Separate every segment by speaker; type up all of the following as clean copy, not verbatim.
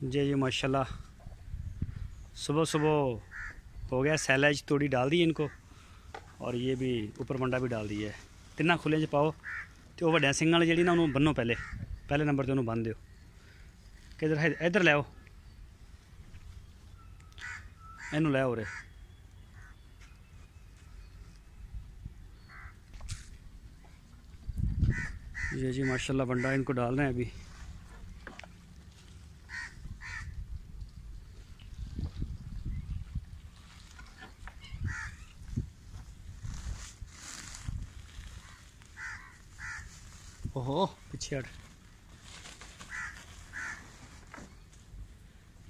Speaker 1: जी माशाल्लाह। सुबह सुबह हो गया सैलेज, तोड़ी डाल दी इनको और ये भी ऊपर मंडा भी डाल दिया है। तिना खुले च पाओ तो वड्या सिंह वाली जी ना उन्होंने बनो, पहले नंबर तो उन्होंने बन दो। किधर है, इधर लो इनू लै उरे। ये जी माशाल्लाह बंडा इनको डाल रहे हैं अभी। ओहो पीछे हट।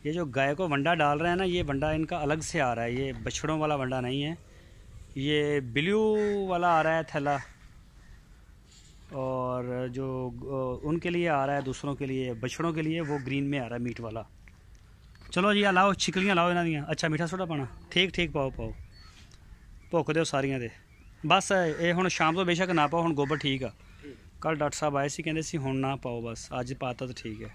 Speaker 1: ये जो गाय को वंडा डाल रहे हैं ना, ये वंडा इनका अलग से आ रहा है, ये बछड़ों वाला वंडा नहीं है, ये ब्लू वाला आ रहा है थैला। और जो उनके लिए आ रहा है, दूसरों के लिए, बछड़ों के लिए वो ग्रीन में आ रहा है, मीट वाला। चलो जी लाओ छिकलियाँ लाओ इन्हों दियाँ। अच्छा मीठा सोडा पाना, ठीक ठीक पाओ पाओ, भुख दो सारियां दे। बस ये हुण शाम तो बेशक ना पाओ, हुण गोबर ठीक आ। कल डॉक्टर साहब आए सी, कहंदे सी हुण ना पाओ, बस अज पाता तो ठीक है।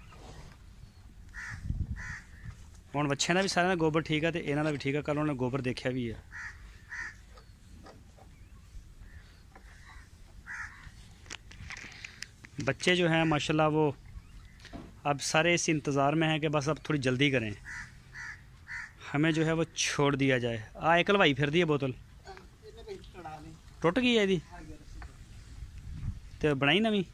Speaker 1: हुण बच्चों का भी सारे गोबर ठीक है, तो इन्हों का भी ठीक है। कल उन्होंने गोबर देखा भी है। बच्चे जो हैं माशाल्लाह वो अब सारे इस इंतज़ार में हैं कि बस अब थोड़ी जल्दी करें, हमें जो है वो छोड़ दिया जाए। एक हलवाई फिर दी है बोतल, टुट गई है यदी तो बनाई नवी।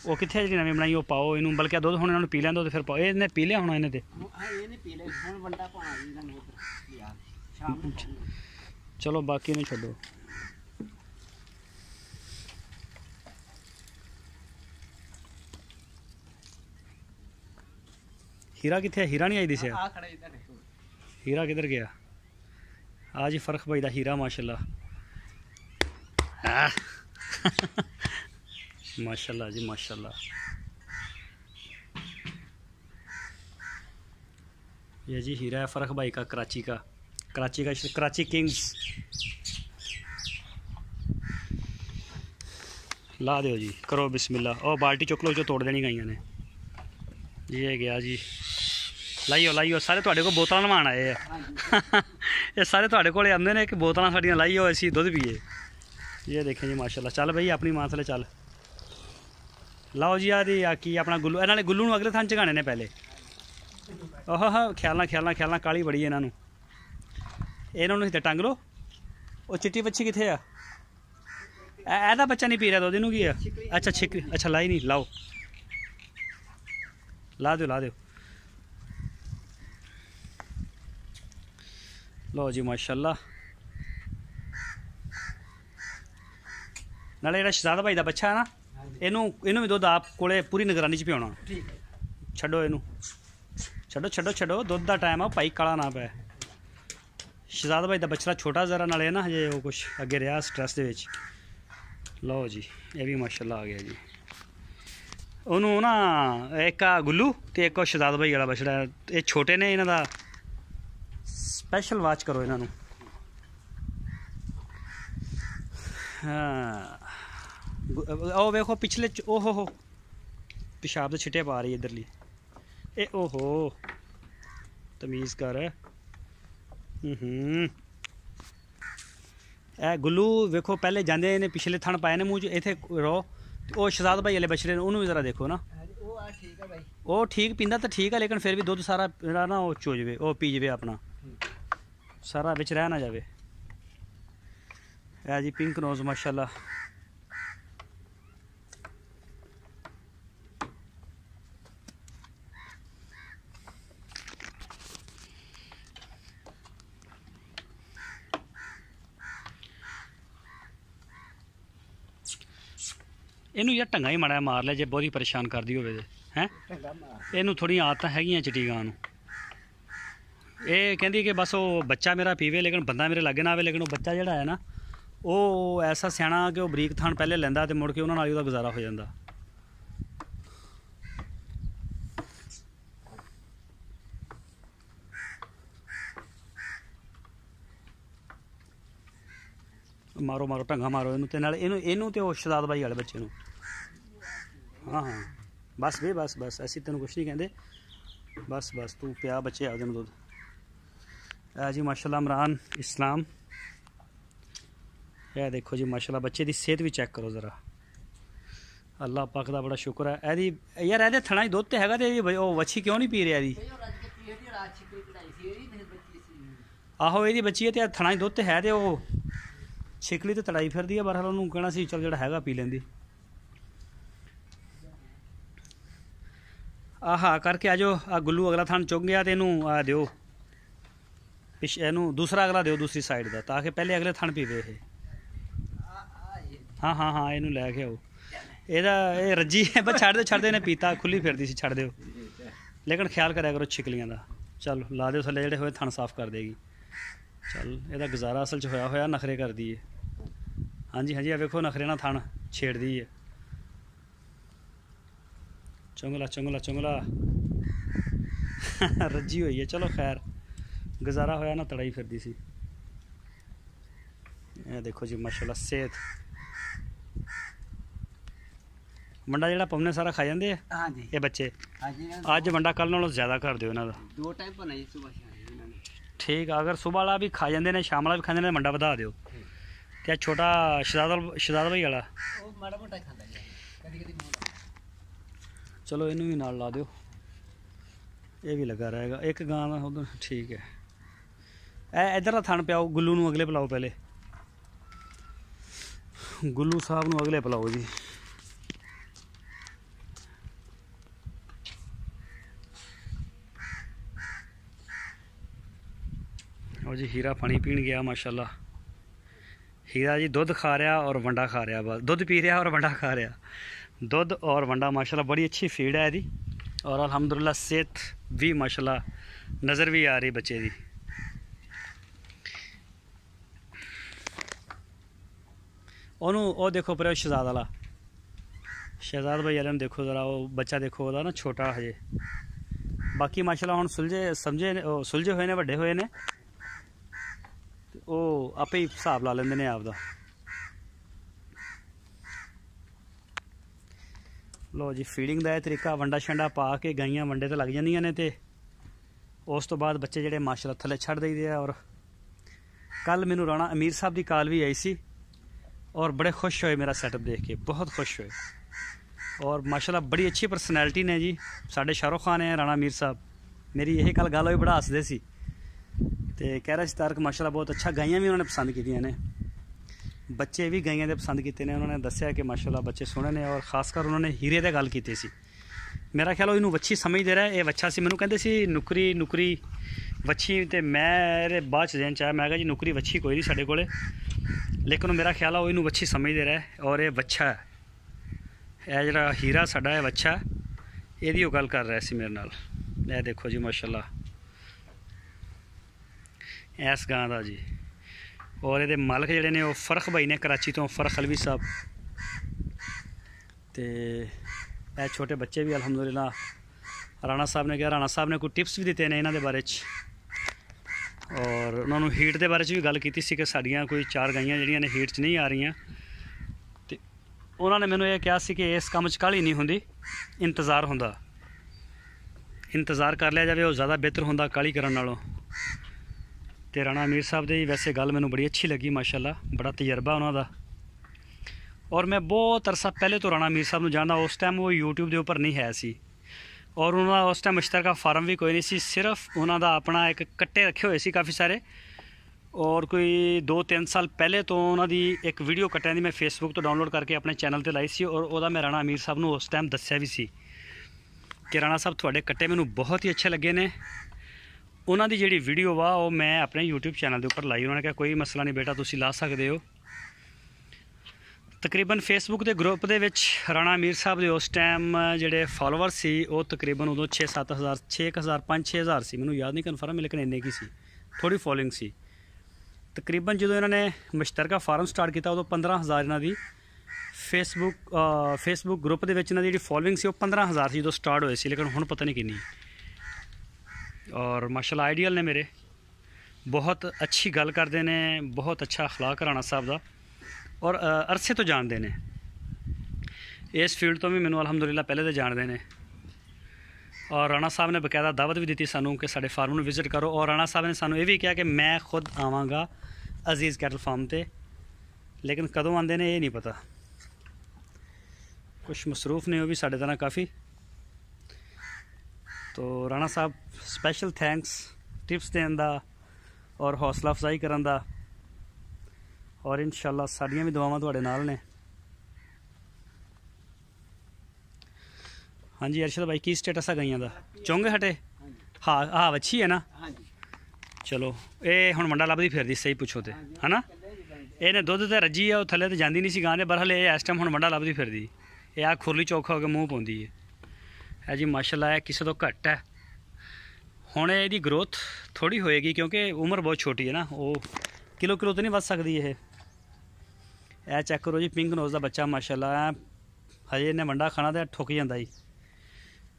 Speaker 1: वो कितने जी नवी बनाई, वो पाओ इनू, बल्कि दुध हुण इन्होंने पी लें दो तो फिर पाओ। इन्हें पी लिया होना इन्हें चलो बाकी नहीं छोड़ो। हीरा कितने, हीरा नहीं आई दिसे, हीरा किधर गया? आज ही फर्क भाई दा हीरा माशाल्लाह। माशाल्लाह जी माशाल्लाह। ये जी हीरा है फर्क भाई का, कराची का, कराची किंग्स। ला दो जी, करो बिस्मिल्लाह। और बाल्टी चुक लो जो तोड़ देनी गाइया ने। ये गया जी, लाइयो लाइयो, सारे तुहाडे को बोतल नवाण आए हैं। ये सारे तुहाडे कोल आंदे ने कि बोतलां साडियां लाइयो असीं दुध पीए। ये देखें जी माशाल्लाह। चल भाई अपनी मां थले चल, लाओ जी। आ की अपना गुल्लू, इन्होंने गुल्लू अगले थान चगाने ने पहले। ओह हाँ ख्यालना ख्यालना ख्यालना, काली बड़ी है इन्हों, इन्होंने तो टंग लो। वो चिट्टी बच्ची कितने आ? एदा बच्चा नहीं पी रहा दुध, इनू की है? अच्छा छिक, अच्छा लाई नहीं, लाओ ला दो ला दो। लो जी माशाल्लाह। नाले जेहड़ा शहजादा भाई का बच्चा है ना, इनू भी दुध आप कोले पूरी निगरानी च पियाना। छड्डो इनू, छड्डो छड्डो छड्डो, दुध का टाइम है भाई, काला ना पै। शहजादा भाई का बछड़ा छोटा जरा, नाले ना हजे वो कुछ अगे रहा स्ट्रैस दे विच। लो जी ये भी माशाल्लाह आ गया जी। उन्होंने ना एक गुल्लू तो एक शहजादा भाई वाला बछड़ा, ये छोटे ने, इन्हों का स्पैशल वाच करो इन्हों। हाँ ओ वेखो पिछले, ओहो पेशाब के छिट्टे पा रही है इधरली। ए ओहो तमीज़ कर। ए गुल्लू वेखो पहले जाते इन्हें पिछले थन पाए ने मूँह, इतने रो। वो शहजाद भाई वाले बछड़े उन्होंने भी जरा देखो ना, वो ठीक पींदा तो ठीक है, लेकिन फिर भी दुध सारा ना वो चो जाए, वो पी जाए अपना, सारा बिच रह ना जाए। है जी पिंक नोज माशाल्लाह। इनू यार ढंगा ही माड़ा मार लिया जे बहुत ही परेशान कर दी होवे हैं। इनू थोड़ी आदत हैगी चिट्टी गां नूं। ये कहती कि बस वो बच्चा मेरा पीवे लेकिन बंदा मेरे लागे ना आवे, लेकिन वो बच्चा जिहड़ा है ना वो ऐसा सियाणा कि वो बरीक थान पहले लैंदा ते मुड़ के उन्हां नाल ही उहदा गुजारा हो जांदा। मारो मारो ढंगा मारो इनू, ते नाले इनू इनू ते शहजाद भाई वाले बच्चे नूं। हाँ हाँ बस बे बस बस, असी तेन कुछ नहीं कहते, बस बस तू पिया बच्चे आ दिन दुध। जी माशाल्लाह इमरान इस्लाम, यह देखो जी माशाल्लाह बच्चे की सेहत भी चेक करो ज़रा, अल्लाह पाक का बड़ा शुक्र है। एदी यार एदे थना दुध तो हैगा, तो वच्छी क्यों नहीं पी रही एदी? आहो ये बच्ची है तो थना दुध तो है, तो छिकली तो तड़ाई फिरदी है, बहरहाल उन्होंने कहना सी चल जो हैगा पी लेंदी। आहा करके आ जाओ, आ गुल्लू अगला थान चुक गया तो इनू आ दियो, पिछ इनू दूसरा अगला दियो दूसरी साइड का, ताकि पहले अगले थन पीवे ये। हाँ हाँ हाँ इनू लैके आओ, ये रज्जी है बस छड़ दे इन्हें पीता, खुली फिरदी सी छड़ दो, लेकिन ख्याल करा करो छिकलियां का। चल ला दो थले जोड़े हुए थन साफ कर देगी। चल यदा गुजारा असल च होया नखरे कर दी है। हाँ जी हाँ जी, आ वेखो नखरे ना थन छेड़ दी है, चुंगला चुंगला चुंगला रज्जी हुई है। चलो खैर गुजारा होया ना तड़ाई फिरदी सी। ये देखो जी माशाल्लाह सेहत, वंडा जो पवने सारा खा जाते हैं।
Speaker 2: हाँ जी
Speaker 1: ये बच्चे
Speaker 2: हाँ जी,
Speaker 1: अज वंडा कल नालों ज़्यादा कर दो इन्हों का।
Speaker 2: 2 टाइम पर नहीं, सुबह शाम।
Speaker 1: ठीक है, अगर सुबह वाला भी खा जाते हैं, शाम वाला भी खाते हैं, वंडा बढ़ा दो। क्या छोटा शहजाद भाई वाला
Speaker 2: माड़ा मोटा खाता है, कभी-कभी
Speaker 1: चलो इनू भी नाल ला दो, ये भी लगा रहेगा। एक गां उधर ठीक है। इधर का थन पियाओ, गुल्लू नू अगले पिलाओ, पहले गुल्लू साहब नू अगले पिलाओ जी। और जी हीरा पानी पीन गया माशाल्लाह। हीरा जी दुध खा रहा और वंडा खा रहा, बस दुध पी रहा और वंडा खा रहा, दुध और वंडा माशाल्लाह बड़ी अच्छी फीड है यदी, और अल्हम्दुलिल्लाह सेहत भी माशाल्लाह नज़र भी आ रही बच्चे की। ओ देखो पर शहजाद वाला, शहजाद भाई वाले देखो ज़रा, वो बच्चा देखो वह ना छोटा हजे, बाकी माशाल्लाह हुण सुलझे हुए ने, वड्डे हुए ने, वो आपे ही हिसाब ला लेंदे ने आपदा। लो जी फीडिंग का यह तरीका, वंडा शंडा पा के गाइयां वंडे तो लग जांदियां ने, ते उस तो बाद बच्चे जेडे माशाल्लाह थले छड़ देईदे आ। और कल मैनू राणा अमीर साहब की कॉल भी आई सी, और बड़े खुश होए मेरा सैटअप देख के, बहुत खुश होए, और माशाल्लाह बड़ी अच्छी परसनैलिटी ने जी। साढ़े शाहरुख खान है राणा अमीर साहब, मेरी यही कल गल हुई, बड़ा हसदे सी, ते कह रहा सी तारक माशाल्लाह बहुत अच्छा, गाइयां भी उन्होंने पसंद की ने, बच्चे भी गाइयां दे पसंद किए ने। उन्होंने दस्या कि माशाल्लाह बच्चे सोहने ने, और खासकर उन्होंने हीरे दे गल की सी। मेरा ख्याल इनू वच्छी समझते रहे, ये वच्छा सी, मैनू कहते सी नुकरी नुकरी वच्छी, तो मेरे बाद च देन चाहे, मैं कहा जी नुकरी वच्छी कोई नहीं साढ़े कोले, लेकिन मेरा ख्याल है इनू वच्छी समझते रहे, और ये वच्छा है, यह जरा हीरा साडा है वच्छा, यदी गल कर रहा सी मेरे नाल। यह देखो जी माशाल्लाह इस गां का जी, और ये मालक जोड़े ने वो फरख भाई ने कराची तो, फरख अलवी साहब, तो यह छोटे बच्चे भी अल्हम्दुलिल्लाह राणा साहब ने कहा, राणा साहब ने कोई टिप्स भी दिते हैं इन्हों के बारे, और उन्होंने हीट के बारे भी गल की सी कि साड़ियाँ कोई 4 गाइयां जड़ियाँ ने हीट च नहीं आ रही, तो उन्होंने मैनू यह कहा सी कि इस काम च काहली नहीं होंदी, इंतज़ार होंदा, इंतज़ार कर लिया जाए वो ज़्यादा बेहतर होंदा काहली करन नालों। तो राणा अमीर साहब की वैसे गल मैनू बड़ी अच्छी लगी माशाल्लाह, बड़ा तजर्बा उन्होंने, और मैं बहुत अरसा पहले तो राणा अमीर साहब नूं जानदा, उस टाइम वो यूट्यूब के उपर नहीं है सी, और उन्होंने उस टाइम मुश्तरका फार्म भी कोई नहीं सी, सिर्फ उन्होंने अपना एक कट्टे रखे हुए सी काफ़ी सारे, और कोई 2-3 साल पहले तो उन्होंने एक वीडियो कट्टियां दी मैं फेसबुक तो डाउनलोड करके अपने चैनल पर लाई सी, और वह मैं राणा अमीर साहब नूं उस टाइम दस्सिया भी सी कि राणा साहब तुहाडे कट्टे मैनू बहुत ही अच्छे लगे ने। उन्होंने जी वीडियो वा वो मैं अपने यूट्यूब चैनल के उपर लाई, उन्होंने कहा कोई मसला नहीं बेटा तुसीं ला सकते हो। तकरीबन फेसबुक के ग्रुप के राणा अमीर साहब के उस टाइम जोड़े फॉलोवर सी वो तकरीबन उदों 6-7 हज़ार 5-6 हज़ार सी, मैनू याद नहीं कन्फर्म, लेकिन इन्ने की सी, थोड़ी फॉलोइंग सी। तकरीबन जो इन्होंने मुश्तरका फार्म स्टार्ट किया उदों 15,000 इन्हों की फेसबुक ग्रुप के इन्हों की फॉलोइंग सी, वो 15,000 सी जो स्टार्ट होए सी, लेकिन हुण पता नहीं कितनी। और माशाल्लाह आइडियल ने मेरे, बहुत अच्छी गल करते हैं, बहुत अच्छा अखलाक राणा साहब का, और अरसे तो जानते हैं। इस फील्ड तो भी मैनू अलहमदुलिल्लाह पहले तो जानते हैं। और राणा साहब ने बकायदा दावत भी दी सानू कि साडे फार्म में विजिट करो। और राणा साहब ने सानू ये भी कहा कि मैं खुद आवांगा अजीज़ कैटल फार्म ते, लेकिन कदों आंदे ने ये नहीं पता। कुछ मसरूफ ने वो भी साडे तरह काफ़ी। तो राणा साहब स्पैशल थैंक्स टिप्स देने दा और हौसला अफजाई करन दा। और इंशाअल्लाह साडियां भी दुआवां तुहाडे नाल ने। हाँ जी अरशद भाई, की स्टेटस है गाइयां दा? चुंग हटे? हाँ हाँ अच्छी है ना?
Speaker 2: हाँ जी
Speaker 1: चलो ये हुण मंडा लभदी फिरदी, सही पुछो ते है ना? ਇਹਨੇ ਦੁੱਧ ਤੇ ਰੱਜੀ ਆ, ਉਹ ਥੱਲੇ ਤੇ ਜਾਂਦੀ ਨਹੀਂ ਸੀ ਗਾਂ ਦੇ, ਪਰ ਹਲੇ ਇਹ ਇਸ ਟਾਈਮ ਹੁਣ ਮੰਡਾ ਲੱਭਦੀ ਫਿਰਦੀ। ਇਹ ਆ ਖੁਰਲੀ ਚੌਖਾ ਹੋ ਕੇ ਮੂੰਹ ਪਾਉਂਦੀ ਹੈ ਜੀ। ਮਾਸ਼ਾਅੱਲਾ ਹੈ, ਕਿਸੇ ਤੋਂ ਘੱਟ ਹੈ। ਹੁਣ ਇਹਦੀ ਗਰੋਥ ਥੋੜੀ ਹੋਏਗੀ ਕਿਉਂਕਿ ਉਮਰ ਬਹੁਤ ਛੋਟੀ ਹੈ ਨਾ। ਉਹ ਕਿਲੋ ਤੇ ਨਹੀਂ ਵੱਧ ਸਕਦੀ ਇਹ ਚੈੱਕ ਕਰੋ ਜੀ। ਪਿੰਕ ਨੋਜ਼ ਦਾ ਬੱਚਾ ਮਾਸ਼ਾਅੱਲਾ ਹਜੇ ਇਹਨੇ ਮੰਡਾ ਖਾਣਾ ਤੇ ਠੁੱਕ ਜਾਂਦਾ ਜੀ।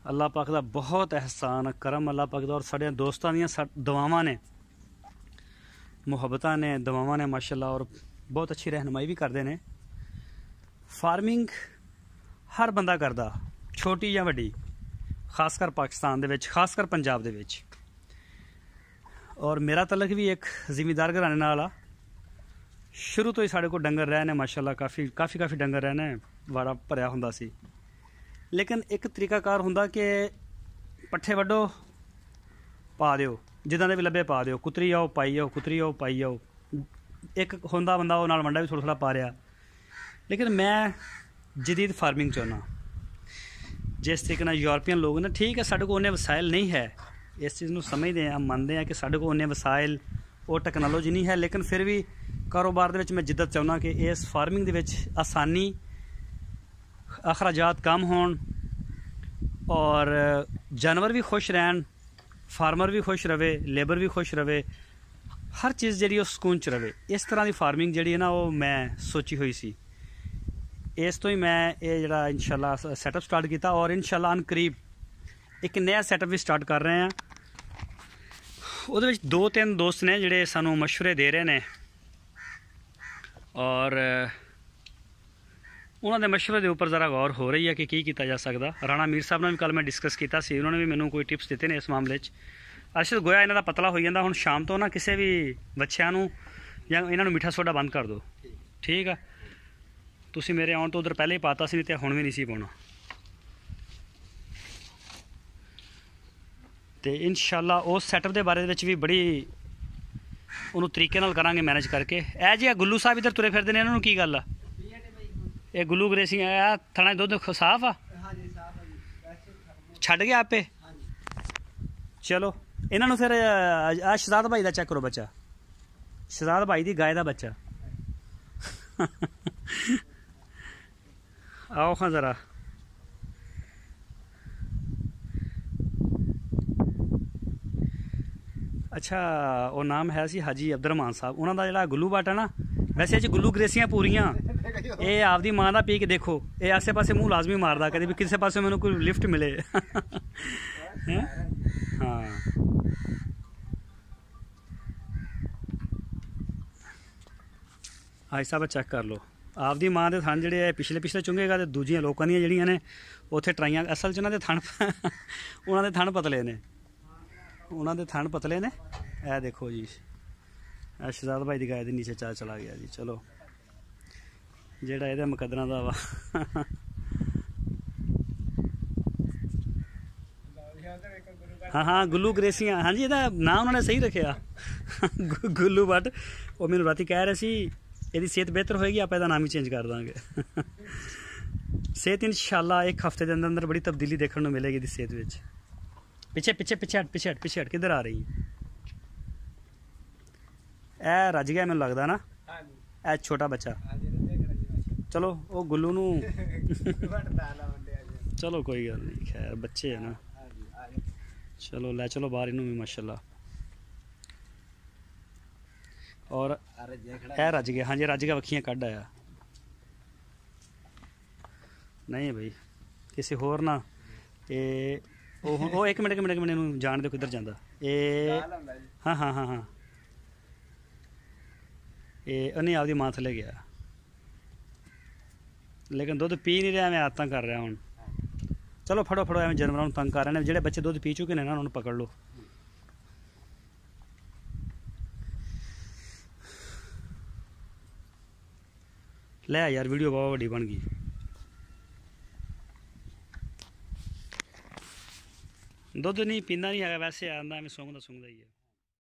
Speaker 1: ਅੱਲਾਹ ਪਾਕ ਦਾ ਬਹੁਤ ਅਹਿਸਾਨ ਕਰਮ, ਅੱਲਾਹ ਪਾਕ ਦਾ। ਔਰ ਸਾਡੇ ਦੋਸਤਾਂ ਦੀਆਂ ਦੁਆਵਾਂ ਨੇ, ਮੁਹੱਬਤਾਂ ਨੇ, ਦੁਆਵਾਂ ਨੇ ਮਾਸ਼ਾਅੱਲਾ। ਔਰ ਬਹੁਤ ਅੱਛੀ ਰਹਿਨਮਾਈ ਵੀ ਕਰਦੇ ਨੇ। ਫਾਰਮਿੰਗ ਹਰ ਬੰਦਾ ਕਰਦਾ, ਛੋਟੀ ਜਾਂ ਵੱਡੀ, ਖਾਸ ਕਰ ਪਾਕਿਸਤਾਨ ਦੇ ਵਿੱਚ, ਖਾਸ ਕਰ ਪੰਜਾਬ ਦੇ ਵਿੱਚ। ਔਰ ਮੇਰਾ ਤਲਕ ਵੀ ਇੱਕ ਜ਼ਿਮੀਦਾਰ ਘਰਾਣੇ ਨਾਲ ਆ। ਸ਼ੁਰੂ ਤੋਂ ਹੀ ਸਾਡੇ ਕੋਲ ਡੰਗਰ ਰਹੇ ਨੇ ਮਾਸ਼ਾਅੱਲਾ, ਕਾਫੀ ਡੰਗਰ ਰਹੇ ਨੇ, ਵਾੜਾ ਭਰਿਆ ਹੁੰਦਾ ਸੀ। ਲੇਕਿਨ ਇੱਕ ਤਰੀਕਾਕਾਰ ਹੁੰਦਾ ਕਿ ਪੱਠੇ ਵੱਢੋ ਪਾ ਦਿਓ, ਜਿੱਦਾਂ ਦੇ ਵੀ ਲੱਭੇ ਪਾ ਦਿਓ, ਕੁਤਰੀ ਆਓ ਪਾਈ ਜਾਓ, ਕੁਤਰੀ ਆਓ ਪਾਈ ਜਾਓ। ਇੱਕ ਹੁੰਦਾ ਬੰਦਾ ਉਹ ਨਾਲ ਮੰਡਾ ਵੀ ਥੋੜ੍ਹਾ ਪਾ ਰਿਹਾ। ਲੇਕਿਨ ਮੈਂ ਜਦੀਦ ਫਾਰਮਿੰਗ ਚਾਹੁੰਦਾ, ਜਿਸ ਤਰੀਕੇ ਨਾਲ ਯੂਰਪੀਅਨ ਲੋਕ ਨੇ। ਠੀਕ ਹੈ ਸਾਡੇ ਕੋਲ ਉਹਨੇ ਵਸਾਇਲ ਨਹੀਂ ਹੈ, ਇਸ ਚੀਜ਼ ਨੂੰ ਸਮਝਦੇ ਹਾਂ, ਮੰਨਦੇ ਹਾਂ ਕਿ ਸਾਡੇ ਕੋਲ ਉਹਨੇ ਵਸਾਇਲ, ਉਹ ਟੈਕਨੋਲੋਜੀ ਨਹੀਂ ਹੈ। ਲੇਕਿਨ ਫਿਰ ਵੀ ਕਾਰੋਬਾਰ ਦੇ ਵਿੱਚ ਮੈਂ ਜਿੱਦਤ ਚਾਹੁੰਦਾ ਕਿ ਇਸ ਫਾਰਮਿੰਗ ਦੇ ਵਿੱਚ ਆਸਾਨੀ, ਅਖਰਾਜਾਤ ਕਮ ਹੋਣ ਔਰ ਜਾਨਵਰ ਵੀ ਖੁਸ਼ ਰਹਿਣ, ਫਾਰਮਰ ਵੀ ਖੁਸ਼ ਰਵੇ, ਲੇਬਰ ਵੀ ਖੁਸ਼ ਰਵੇ, ਹਰ ਚੀਜ਼ ਜਿਹੜੀ ਉਹ ਸਕੂਨ 'ਚ ਰਵੇ। ਇਸ ਤਰ੍ਹਾਂ ਦੀ ਫਾਰਮਿੰਗ ਜਿਹੜੀ ਹੈ ਨਾ ਉਹ ਮੈਂ ਸੋਚੀ ਹੋਈ ਸੀ। ਇਸ ਤੋਂ ਹੀ ਮੈਂ ਇਹ ਜਿਹੜਾ ਇਨਸ਼ਾਅੱਲਾ ਸੈਟਅਪ ਸਟਾਰਟ ਕੀਤਾ। ਔਰ ਇਨਸ਼ਾਅੱਲਾ ਅਨ ਕਰੀਬ ਇੱਕ ਨਵਾਂ ਸੈਟਅਪ ਵੀ ਸਟਾਰਟ ਕਰ ਰਹੇ ਹਾਂ। ਉਹਦੇ ਵਿੱਚ 2-3 ਦੋਸਤ ਨੇ ਜਿਹੜੇ ਸਾਨੂੰ ਮਸ਼ਵਰੇ ਦੇ ਰਹੇ ਨੇ। ਔਰ ਉਹਨਾਂ ਦੇ ਮਸ਼ਵਰੇ ਦੇ ਉੱਪਰ ਜ਼ਰਾ ਗੌਰ ਹੋ ਰਹੀ ਹੈ ਕਿ ਕੀ ਕੀਤਾ ਜਾ ਸਕਦਾ। ਰਾਣਾ ਮੀਰ ਸਾਹਿਬ ਨਾਲ ਵੀ ਕੱਲ੍ਹ ਮੈਂ ਡਿਸਕਸ ਕੀਤਾ ਸੀ, ਉਹਨਾਂ ਨੇ ਵੀ ਮੈਨੂੰ ਕੋਈ ਟਿਪਸ ਦਿੱਤੇ ਨੇ ਇਸ ਮਾਮਲੇ 'ਚ। ਅਰਸ਼ਦ ਗੋਇਆ ਇਹਨਾਂ ਦਾ ਪਤਲਾ ਹੋ ਜਾਂਦਾ। ਹੁਣ ਸ਼ਾਮ ਤੋਂ ਨਾ ਕਿਸੇ ਵੀ ਬੱਚਿਆਂ ਨੂੰ ਜਾਂ ਇਹਨਾਂ ਨੂੰ ਮਿੱਠਾ ਸੋਡਾ ਬੰਦ ਕਰ ਦਿਓ, ਠੀਕ ਆ? ਤੁਸੀਂ ਮੇਰੇ ਆਉਣ ਤੋਂ ਉਧਰ ਪਹਿਲੇ ਹੀ ਪਾਤਾ ਸੀ, ਨਹੀਂ ਤੇ ਹੁਣ ਵੀ ਨਹੀਂ ਸੀ ਪਾਉਣਾ। ਤੇ ਇਨਸ਼ਾਅੱਲਾ ਉਸ ਸੈਟਅਪ ਦੇ ਬਾਰੇ ਵਿੱਚ ਵੀ ਬੜੀ ਉਹਨੂੰ ਤਰੀਕੇ ਨਾਲ ਕਰਾਂਗੇ ਮੈਨੇਜ ਕਰਕੇ। ਇਹ ਜੀ ਆ ਗੁੱਲੂ ਸਾਹਿਬ ਇੱਧਰ ਤੁਰੇ ਫਿਰਦੇ ਨੇ, ਇਹਨਾਂ ਨੂੰ ਕੀ ਗੱਲ ਆ? ਇਹ ਗੁੱਲੂ ਗਰੇਸੀ ਆ ਥਣਾ ਦੁੱਧ ਸਾਫ ਆ? ਛੱਡ ਗਿਆ ਆਪੇ? ਚਲੋ ਇਹਨਾਂ ਨੂੰ ਫਿਰ ਆ ਸ਼ਹਜ਼ਾਦ ਭਾਈ ਦਾ ਚੈੱਕ ਕਰੋ ਬੱਚਾ, ਸ਼ਹਜ਼ਾਦ ਭਾਈ ਦੀ ਗਾय ਦਾ ਬੱਚਾ। ਆਓ ਖਾਂ ਜ਼ਰਾ। ਅੱਛਾ ਉਹ ਨਾਮ ਹੈ ਸੀ ਹਾਜੀ ਅਬਦੁਰਰਹਿਮਾਨ ਸਾਹਿਬ। ਉਹਨਾਂ ਦਾ ਜਿਹੜਾ ਗੁੱਲੂ ਬਾਟ ਹੈ ਨਾ, ਵੈਸੇ ਇਹ 'ਚ ਗੁੱਲੂ ਗਰੇਸੀਆਂ ਪੂਰੀਆਂ। ਇਹ ਆਪਦੀ ਮਾਂ ਦਾ ਪੀ ਕੇ ਦੇਖੋ, ਇਹ ਆਸੇ ਪਾਸੇ ਮੂੰਹ ਲਾਜ਼ਮੀ ਮਾਰਦਾ ਕਦੇ ਵੀ ਕਿਸੇ ਪਾਸੇ ਮੈਨੂੰ ਕੋਈ ਲਿਫਟ ਮਿਲੇ। ਹਾਂ ਆਈ ਸਾਹਿਬ ਚੈੱਕ ਕਰ ਲਓ। ਆਪਦੀ ਮਾਂ ਦੇ ਥਣ ਜਿਹੜੇ ਪਿਛਲੇ ਚੁੰਗੇਗਾ ਤੇ ਦੂਜੀਆਂ ਲੋਕਾਂ ਦੀਆਂ ਜਿਹੜੀਆਂ ਨੇ ਉੱਥੇ ਟਰਾਈਆਂ। ਅਸਲ 'ਚ ਉਹਨਾਂ ਦੇ ਥਣ ਉਹਨਾਂ ਦੇ ਥਣ ਪਤਲੇ ਨੇ, ਉਹਨਾਂ ਦੇ ਥਣ ਪਤਲੇ ਨੇ। ਇਹ ਦੇਖੋ ਜੀ ਸ਼ਹਜ਼ਾਦ ਭਾਈ ਦੀ ਗਾय ਦੇ ਨੀਚੇ ਚਾਹ ਚਲਾ ਗਿਆ ਜੀ। ਚਲੋ ਜਿਹੜਾ ਇਹਦੇ ਮੁਕੱਦਰਾਂ ਦਾ ਵਾ। ਹਾਂ ਗੁੱਲੂ ਗਰੇਸੀਆਂ, ਹਾਂਜੀ ਇਹਦਾ ਨਾਂ ਉਹਨਾਂ ਨੇ ਸਹੀ ਰੱਖਿਆ ਗੁੱਲੂ ਬੱਟ। ਉਹ ਮੈਨੂੰ ਰਾਤੀ ਕਹਿ ਰਹੇ ਸੀ ਇਹਦੀ ਸਿਹਤ ਬਿਹਤਰ ਹੋਏਗੀ, ਆਪਾਂ ਇਹਦਾ ਨਾਮ ਹੀ ਚੇਂਜ ਕਰ ਦਾਂਗੇ। ਸਿਹਤ ਇਨਸ਼ਾਅੱਲਾ ਇੱਕ ਹਫ਼ਤੇ ਦੇ ਅੰਦਰ ਬੜੀ ਤਬਦੀਲੀ ਦੇਖਣ ਨੂੰ ਮਿਲੇਗੀ ਇਹਦੀ ਸਿਹਤ ਵਿੱਚ। ਪਿੱਛੇ ਹਟ ਕਿੱਧਰ ਆ ਰਹੀ? ਇਹ ਰੱਜ ਗਿਆ ਮੈਨੂੰ ਲੱਗਦਾ ਨਾ, ਇਹ ਛੋਟਾ ਬੱਚਾ। ਚਲੋ ਉਹ ਗੁੱਲੂ ਨੂੰ ਚਲੋ ਕੋਈ ਗੱਲ ਨਹੀਂ, ਖੈਰ ਬੱਚੇ ਹੈ ਨਾ। ਚਲੋ ਲੈ ਚਲੋ ਬਾਹਰ ਇਹਨੂੰ ਵੀ ਮਾਸ਼ਾਅੱਲਾ। ਔਰ ਇਹ ਰੱਜ ਗਿਆ, ਹਾਂਜੀ ਰੱਜ ਗਿਆ, ਵੱਖੀਆਂ ਕੱਢ ਆਇਆ। ਨਹੀਂ ਬਈ ਕਿਸੇ ਹੋਰ ਨਾ ਇਹ ਉਹ ਇੱਕ ਮਿੰਟ ਇਹਨੂੰ ਜਾਣ ਦਿਓ ਕਿੱਧਰ ਜਾਂਦਾ ਇਹ। ਹਾਂ ਇਹ ਉਹਨੇ ਆਪਦੀ ਮਾਂ ਥੱਲੇ ਗਿਆ। ਲੇਕਿਨ ਦੁੱਧ ਪੀ ਨਹੀਂ ਰਿਹਾ, ਐਵੇਂ ਆਦਤਾਂ ਕਰ ਰਿਹਾ ਹੁਣ। ਚਲੋ ਫੜੋ ਫੜੋ, ਐਵੇਂ ਜਾਨਵਰਾਂ ਨੂੰ ਤੰਗ ਕਰ ਰਹੇ ਨੇ। ਜਿਹੜੇ ਬੱਚੇ ਦੁੱਧ ਪੀ ਚੁੱਕੇ ਨੇ ਨਾ ਉਹਨਾਂ ਨੂੰ ਪਕੜ ਲਓ। ਲੈ ਯਾਰ ਵੀਡੀਓ ਬਹੁਤ ਵੱਡੀ ਬਣ ਗਈ। ਦੁੱਧ ਨਹੀਂ ਪੀਂਦਾ ਨਹੀਂ ਹੈਗਾ, ਵੈਸੇ ਆਂਦਾ ਐਵੇਂ ਸੁੰਘਦਾ ਹੀ ਹੈ।